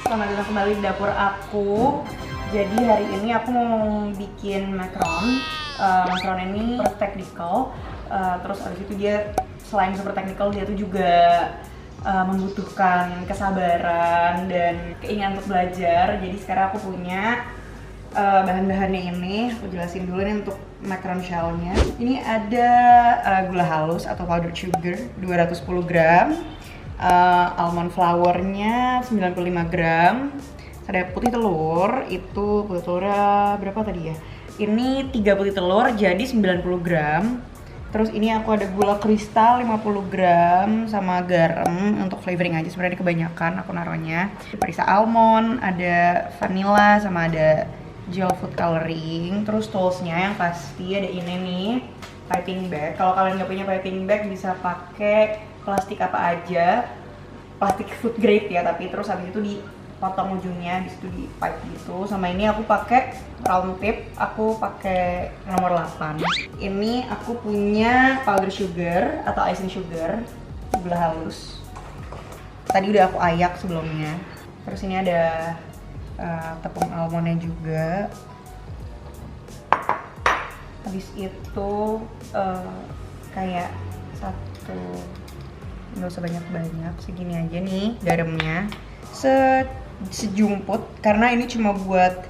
selamat datang kembali di dapur aku. Jadi hari ini aku mau bikin macaron. Macaron ini super technical. Terus abis itu dia selain super technical, dia tuh juga membutuhkan kesabaran dan keinginan untuk belajar. Jadi sekarang aku punya bahan-bahannya ini. Aku jelasin dulu nih untuk macaron shellnya. Ini ada gula halus atau powdered sugar 210 gram. Almond flournya 95 gram, ada putih telur, itu putih telurnya berapa tadi ya? Ini 3 putih telur jadi 90 gram. Terus ini aku ada gula kristal 50 gram sama garam untuk flavoring aja, sebenarnya kebanyakan aku naruhnya. Perisa almond, ada vanilla sama ada gel food coloring. Terus toolsnya yang pasti ada ini nih, piping bag. Kalau kalian nggak punya piping bag bisa pakai plastik apa aja, plastik food grade ya, tapi terus habis itu dipotong ujungnya, habis itu di pipe gitu. Sama ini aku pakai round tip, aku pakai nomor 8. Ini aku punya powder sugar atau icing sugar, gula halus. Tadi udah aku ayak sebelumnya. Terus ini ada tepung almondnya juga. Habis itu kayak satu, nggak usah banyak-banyak, segini aja nih garamnya, sejumput karena ini cuma buat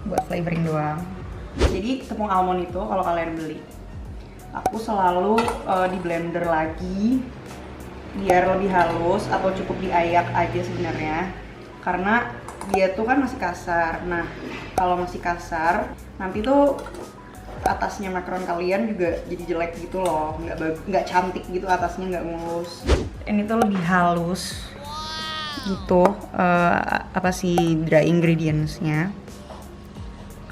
buat flavoring doang. Jadi tepung almond itu kalau kalian beli, aku selalu di blender lagi biar lebih halus, atau cukup diayak aja sebenarnya karena dia tuh kan masih kasar. Nah kalau masih kasar nanti tuh atasnya macaron kalian juga jadi jelek gitu loh, nggak cantik gitu, atasnya nggak mulus. Ini tuh lebih halus gitu, dry ingredientsnya,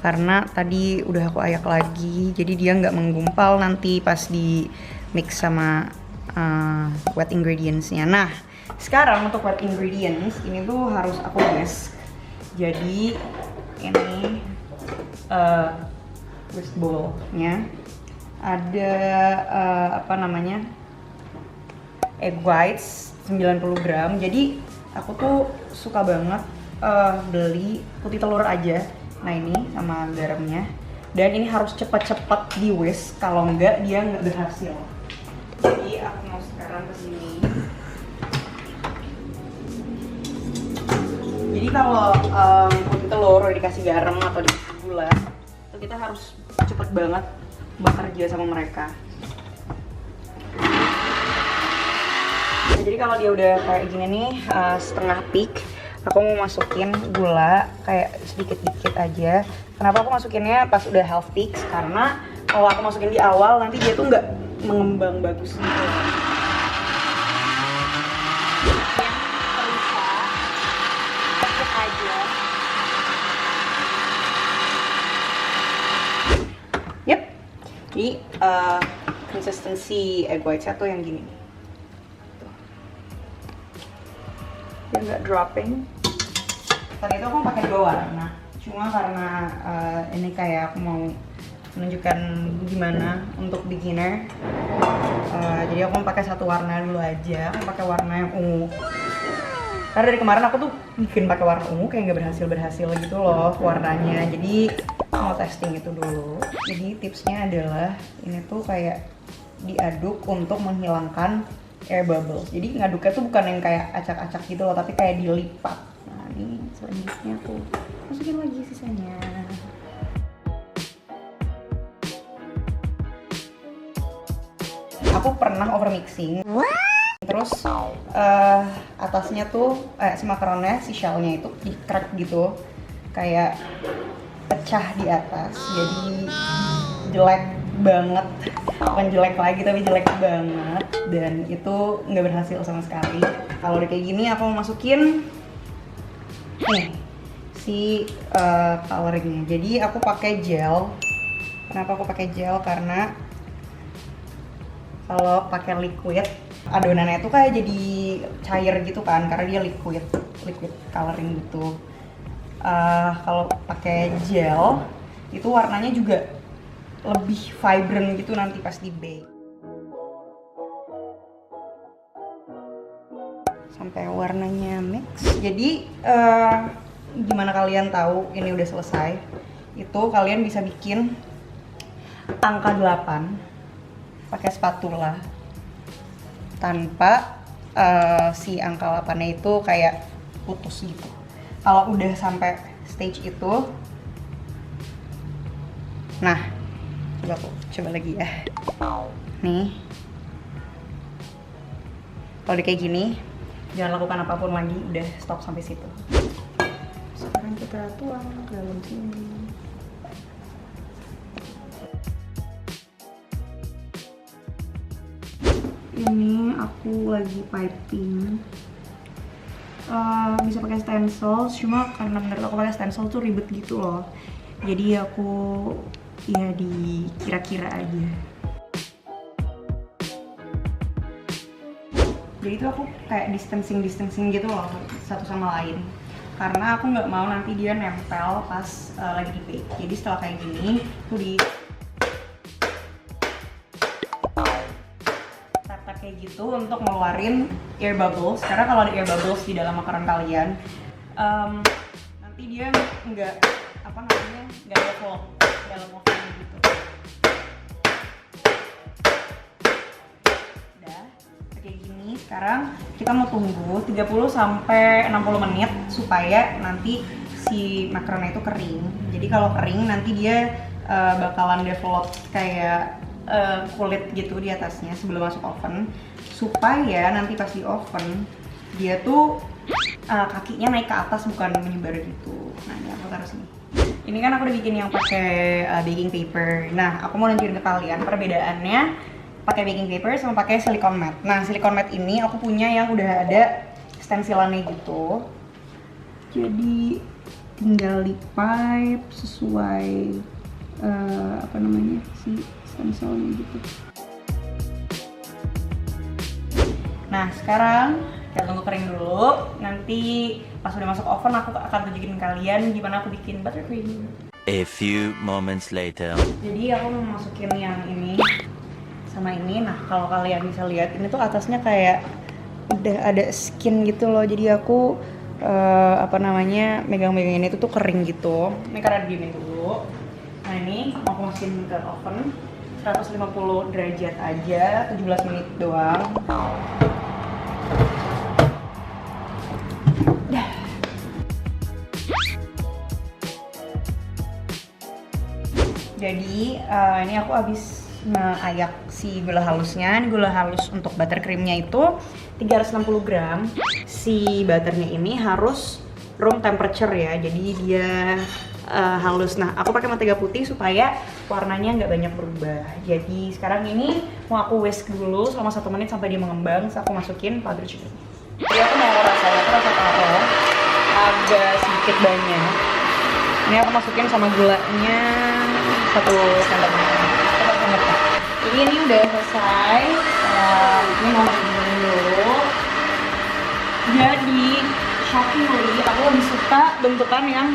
karena tadi udah aku ayak lagi, jadi dia nggak menggumpal nanti pas di mix sama wet ingredientsnya. Nah sekarang untuk wet ingredients ini tuh harus aku whisk. Jadi ini whisk bowl-nya ada egg whites 90 gram. Jadi aku tuh suka banget beli putih telur aja. Nah ini sama garamnya, dan ini harus cepet-cepet di whisk, kalau enggak dia nggak berhasil. Jadi aku mau sekarang kesini. Jadi kalau putih telur udah dikasih garam atau dikasih gula, itu kita harus cepet banget bekerja sama mereka. Nah, jadi kalau dia udah kayak gini nih, setengah peak, aku mau masukin gula kayak sedikit-dikit aja. Kenapa aku masukinnya pas udah half peak? Karena kalau aku masukin di awal nanti dia tuh nggak mengembang bagus gitu. Jadi konsistensi egg white-nya tuh yang gini nih, dia nggak dropping. Tadi itu aku pakai 2 warna, cuma karena ini kayak aku mau menunjukkan gimana untuk beginner, jadi aku mau pakai 1 warna dulu aja. Aku pakai warna yang ungu karena dari kemarin aku tuh bikin pakai warna ungu kayak nggak berhasil gitu loh warnanya, jadi mau testing itu dulu. Jadi tipsnya adalah ini tuh kayak diaduk untuk menghilangkan air bubbles. Jadi ngaduknya tuh bukan yang kayak acak-acak gitu loh, tapi kayak dilipat. Nah ini selanjutnya aku masukin lagi sisanya. Aku pernah overmixing. Terus atasnya tuh si macaronnya, si shellnya itu di crack gitu, kayak pecah di atas, jadi jelek banget. Bukan jelek lagi tapi jelek banget, dan itu nggak berhasil sama sekali. Kalau udah kayak gini aku mau masukin nih si coloringnya. Jadi aku pakai gel. Kenapa aku pakai gel? Karena kalau pakai liquid, adonannya tuh kayak jadi cair gitu kan, karena dia liquid coloring gitu. Kalau pakai gel itu warnanya juga lebih vibrant gitu nanti pas di bake. sampai warnanya mix. Jadi gimana kalian tahu ini udah selesai? Itu kalian bisa bikin angka 8 pakai spatula tanpa si angka 8-nya itu kayak putus gitu. Kalau udah sampai stage itu, nah coba lagi ya. Nih, kalau udah kayak gini, jangan lakukan apapun lagi, udah stop sampai situ. Sekarang kita tuang ke dalam sini. Ini aku lagi piping. Bisa pakai stencil, cuma karena menurut aku pakai stencil tuh ribet gitu loh. Jadi aku ya dikira-kira aja. Jadi itu aku kayak distancing gitu loh satu sama lain. Karena aku nggak mau nanti dia nempel pas lagi di bake. Jadi setelah kayak gini, tuh di kayak gitu untuk ngeluarin air bubbles, karena kalau ada air bubbles di dalam makanan kalian nanti dia nggak ada flow dalam oven gitu. Udah kayak gini, sekarang kita mau tunggu 30 sampai 60 menit supaya nanti si makaroni itu kering. Jadi kalau kering nanti dia bakalan develop kayak kulit gitu di atasnya sebelum masuk oven, supaya nanti pas di oven dia tuh kakinya naik ke atas bukan menyebar gitu. Nah ini aku taruh sini. Ini kan aku udah bikin yang pakai baking paper. Nah aku mau nunjukin ke kalian perbedaannya pakai baking paper sama pakai silicone mat. Nah silicone mat ini aku punya yang udah ada stensilannya gitu. Jadi tinggal di pipe sesuai si stencilnya gitu. Nah sekarang kita tunggu kering dulu. Nanti pas udah masuk oven aku akan tunjukin kalian gimana aku bikin buttercream. A few moments later. Jadi aku mau masukin yang ini sama ini. Nah kalau kalian bisa lihat ini tuh atasnya kayak udah ada skin gitu loh. Jadi aku megang-megang ini tuh kering gitu. Ini karena gini dulu. Nah ini mau aku masukin ke oven 150 derajat aja, 17 menit doang. Dah. Jadi ini aku habis ayak si gula halusnya. Ini gula halus untuk buttercreamnya itu 360 gram. Si butternya ini harus room temperature ya, jadi dia halus. Nah aku pakai mentega putih supaya warnanya nggak banyak berubah. Jadi sekarang ini mau aku whisk dulu selama 1 menit sampai dia mengembang. Terus aku masukin powder sugar. Jadi aku mau rasa taro agak sedikit banyak. Ini aku masukin sama gulanya 1 sendok makan. Jadi ini udah selesai. Ini mau dingin dulu. Jadi shockingly aku lebih suka bentukan yang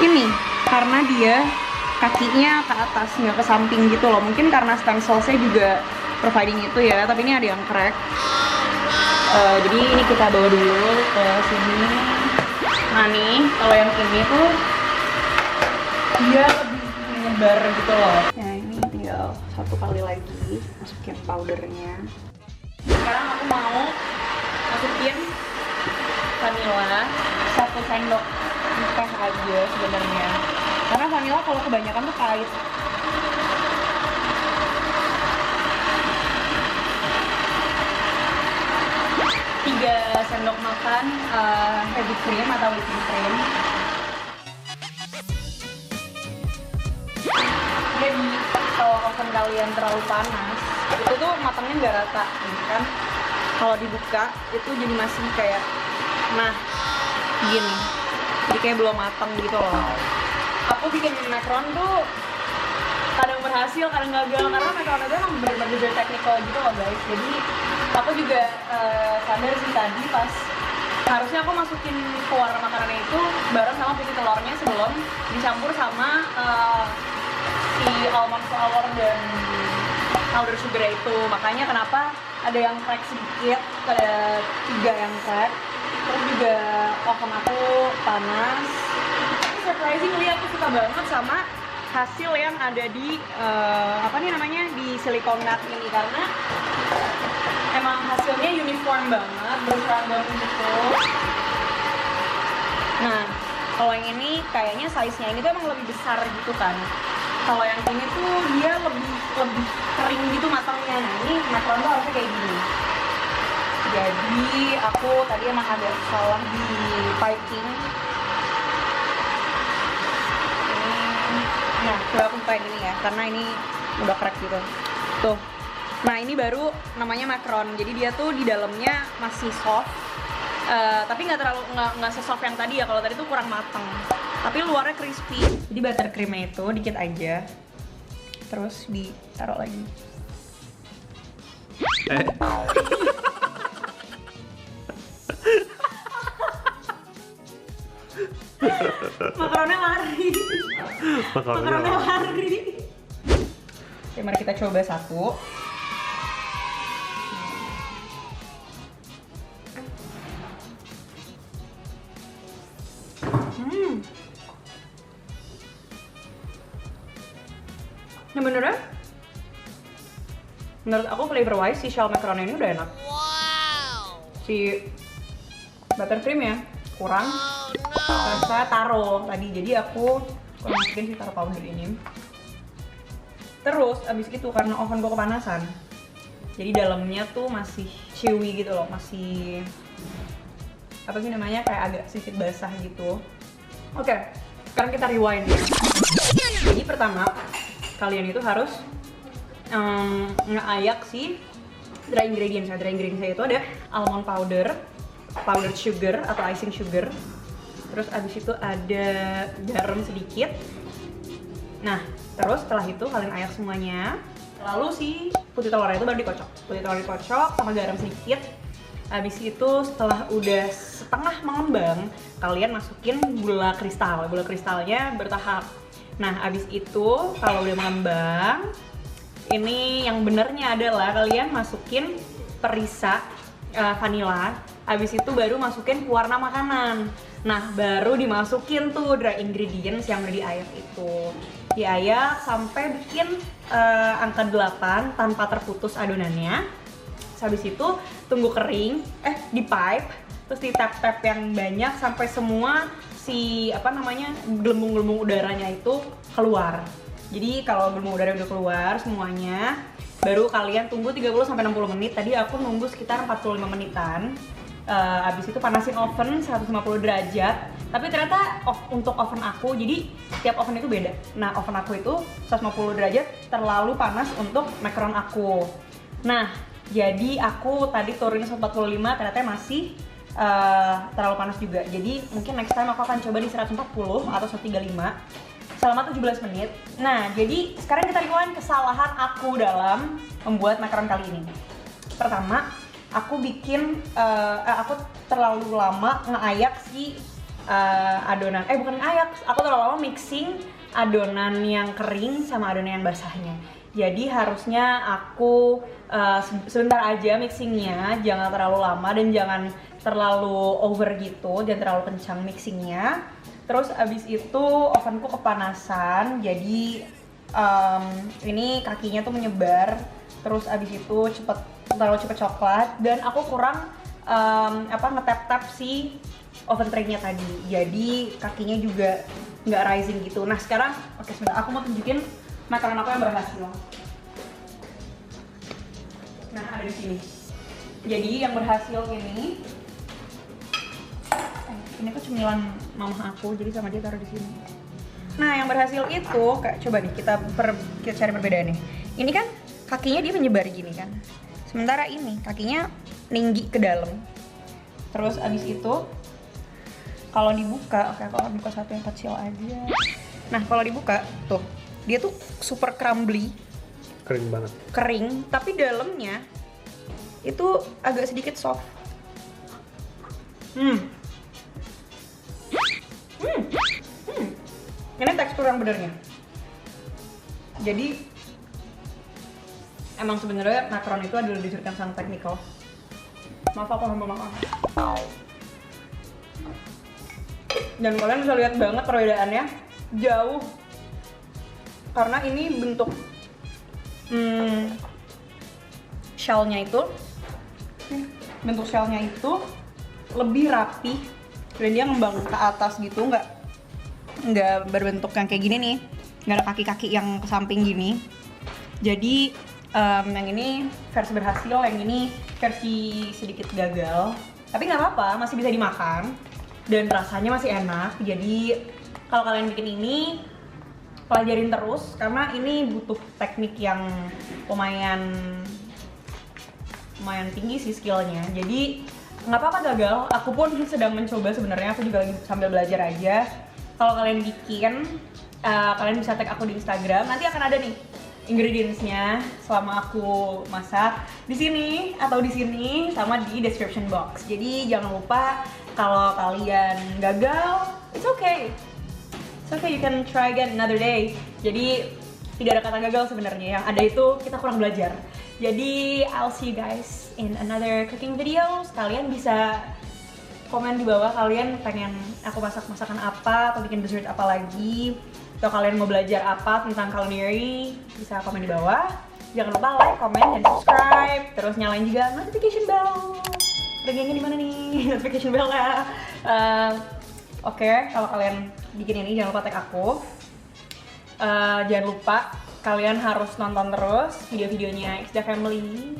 ini karena dia kakinya ke atas nggak ke samping gitu loh. Mungkin karena stencilnya juga providing itu ya, tapi ini ada yang crack. Jadi ini kita bawa dulu ke sini. Nah nih kalau yang ini tuh dia lebih menyebar gitu loh. Nah ini tinggal 1 kali lagi masukin powdernya. Sekarang aku mau masukin vanilla 1 sendok teh aja sebenarnya, karena vanilla kalau kebanyakan tuh pahit. Tiga sendok makan heavy cream atau whipping cream. Jadi kalau oven kalian terlalu panas, itu tuh matangnya nggak rata, kan? Kalau dibuka itu jadi masih kayak gini. Jadi kayak belum matang gitu loh. Aku bikin macaron tuh kadang berhasil, kadang gagal, karena macaron itu emang bener-bener technical gitu loh guys. Jadi aku juga sadar sih tadi pas harusnya aku masukin pewarna makaroni itu bareng sama putih telurnya sebelum dicampur sama si almond flour dan powder sugar itu. Makanya kenapa ada yang crack sedikit, ada 3 yang crack. Terus juga oven aku panas. Tapi surprisingly aku suka banget sama hasil yang ada di di silicone nut ini, karena emang hasilnya uniform banget, berseragam gitu. Nah, kalau yang ini kayaknya size-nya ini tuh emang lebih besar gitu kan. Kalau yang ini tuh dia lebih kering gitu matangnya. Nah, ini macaron tuh harusnya kayak gini. Jadi aku tadi emang agak salah di piping. Nah, coba aku bukain ini ya, karena ini udah crack gitu. Tuh. Nah, ini baru namanya macaron. Jadi dia tuh di dalamnya masih soft. Tapi nggak sesoft yang tadi ya. Kalau tadi tuh kurang matang. Tapi luarnya crispy. Jadi buttercreamnya itu dikit aja. Terus ditaruh lagi. Makaronnya lari. Makaronnya lari. Oke, mari kita coba satu. Nah, beneran menurut aku flavor wise si shell macaron ini udah enak. Si buttercream ya kurang. Saya taruh tadi, jadi aku kurang masukin si taruh powder ini. Terus abis itu karena oven gua kepanasan, jadi dalamnya tuh masih chewy gitu loh, masih apa sih namanya, kayak agak sedikit basah gitu. Oke, sekarang kita rewind ya. Jadi pertama kalian itu harus ngeayak si dry ingredients. Dry ingredients itu ada almond powder, powdered sugar atau icing sugar. Terus abis itu ada garam sedikit. Nah, terus setelah itu kalian ayak semuanya. Lalu si putih telurnya itu baru dikocok. Putih telur dikocok sama garam sedikit. Abis itu setelah udah setengah mengembang, kalian masukin gula kristal. Gula kristalnya bertahap. Nah, abis itu kalau udah mengembang, ini yang benernya adalah kalian masukin perisa vanilla. Abis itu baru masukin pewarna makanan. Nah, baru dimasukin tuh dry ingredients yang udah diayak itu. Diayak sampai bikin angka 8 tanpa terputus adonannya. Habis itu tunggu kering, di pipe, terus di tap-tap yang banyak sampai semua si gelembung-gelembung udaranya itu keluar. Jadi kalau gelembung udara udah keluar semuanya, baru kalian tunggu 30-60 menit. Tadi aku nunggu sekitar 45 menitan. Abis itu panasin oven 150 derajat. Tapi ternyata untuk oven aku, jadi tiap oven itu beda. Nah, oven aku itu 150 derajat terlalu panas untuk macaron aku. Nah, jadi aku tadi turunin 145, ternyata masih terlalu panas juga. Jadi mungkin next time aku akan coba di 140 atau 135 selama 17 menit. Nah, jadi sekarang kita rewind kesalahan aku dalam membuat macaron kali ini. Pertama, aku terlalu lama ngeayak si adonan, aku terlalu lama mixing adonan yang kering sama adonan yang basahnya. Jadi harusnya aku sebentar aja mixingnya, jangan terlalu lama dan jangan terlalu over gitu, jangan terlalu kencang mixingnya. Terus abis itu ovenku kepanasan, jadi ini kakinya tuh menyebar. Terus abis itu terlalu cepet coklat, dan aku kurang ngetap-tap si oven tray-nya tadi. Jadi kakinya juga nggak rising gitu. Nah sekarang, sebentar, aku mau tunjukin macaron aku yang berhasil. Nah, ada di sini. Jadi yang berhasil ini kok cemilan mama aku, jadi sama dia taruh di sini. Nah, yang berhasil itu, coba nih kita cari perbedaannya. Ini kan kakinya dia menyebar gini kan. Sementara ini kakinya tinggi ke dalam. Terus abis itu kalau dibuka, kalau dibuka satu yang kecil aja. Nah, kalau dibuka tuh, dia tuh super crumbly. Kering banget. Kering, tapi dalamnya itu agak sedikit soft. Ini tekstur yang benernya. Jadi emang sebenarnya macaron itu adalah dessert yang sangat teknikal. Maaf aku mau makan. Dan kalian bisa lihat banget perbedaannya jauh. Karena ini bentuk shellnya itu lebih rapi dan dia ngembang ke atas gitu, nggak berbentuk yang kayak gini nih, nggak ada kaki-kaki yang ke samping gini. Jadi yang ini versi berhasil, yang ini versi sedikit gagal, tapi nggak apa-apa, masih bisa dimakan dan rasanya masih enak. Jadi kalau kalian bikin ini pelajarin terus karena ini butuh teknik yang lumayan tinggi sih skillnya. Jadi nggak apa-apa gagal, aku pun sedang mencoba sebenarnya, aku juga lagi sambil belajar aja. Kalau kalian bikin, kalian bisa tag aku di Instagram, nanti akan ada nih ingredientsnya selama aku masak di sini atau di sini sama di description box. Jadi jangan lupa kalau kalian gagal, it's okay. It's okay, you can try again another day. Jadi tidak ada kata gagal sebenarnya, yang ada itu kita kurang belajar. Jadi I'll see you guys in another cooking video. Kalian bisa komen di bawah kalian pengen aku masak masakan apa atau bikin dessert apa lagi, atau kalian mau belajar apa tentang culinary, bisa komen di bawah. Jangan lupa like, comment, dan subscribe. Terus nyalain juga notification bell. Regangnya di mana nih? Notification bell-nya. Oke, kalau kalian bikin ini jangan lupa tag aku. Jangan lupa kalian harus nonton terus video-videonya It's The Family.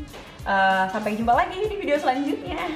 Sampai jumpa lagi di video selanjutnya.